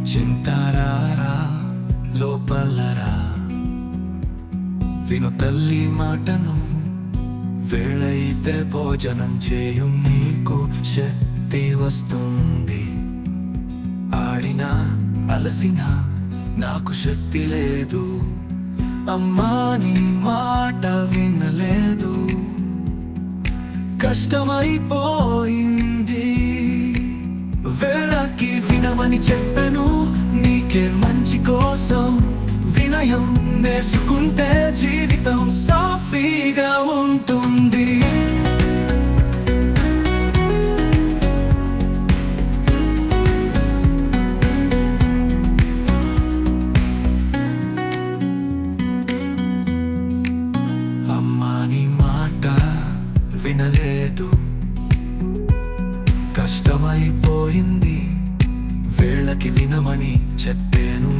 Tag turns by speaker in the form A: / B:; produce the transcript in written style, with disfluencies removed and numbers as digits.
A: చింతారారా లోపలరా, విను తల్లి మాటను. వేళైతే భోజనం చేయు, నీకు శక్తి వస్తుంది. ఆడినా అలసినా నాకు శక్తి లేదు, అమ్మా నీ మాట వినలేదు. కష్టమైపోయింది, వేళకి వినమని చెప్పెను. నీకే మంచి కోసం వినయం నేర్చుకుంటే జీవితం సాఫీగా ఉంటుంది. అమ్మా నీ మాట వినలేదు, కష్టమైపోయింది, వేళకి వినమని చెప్పాను.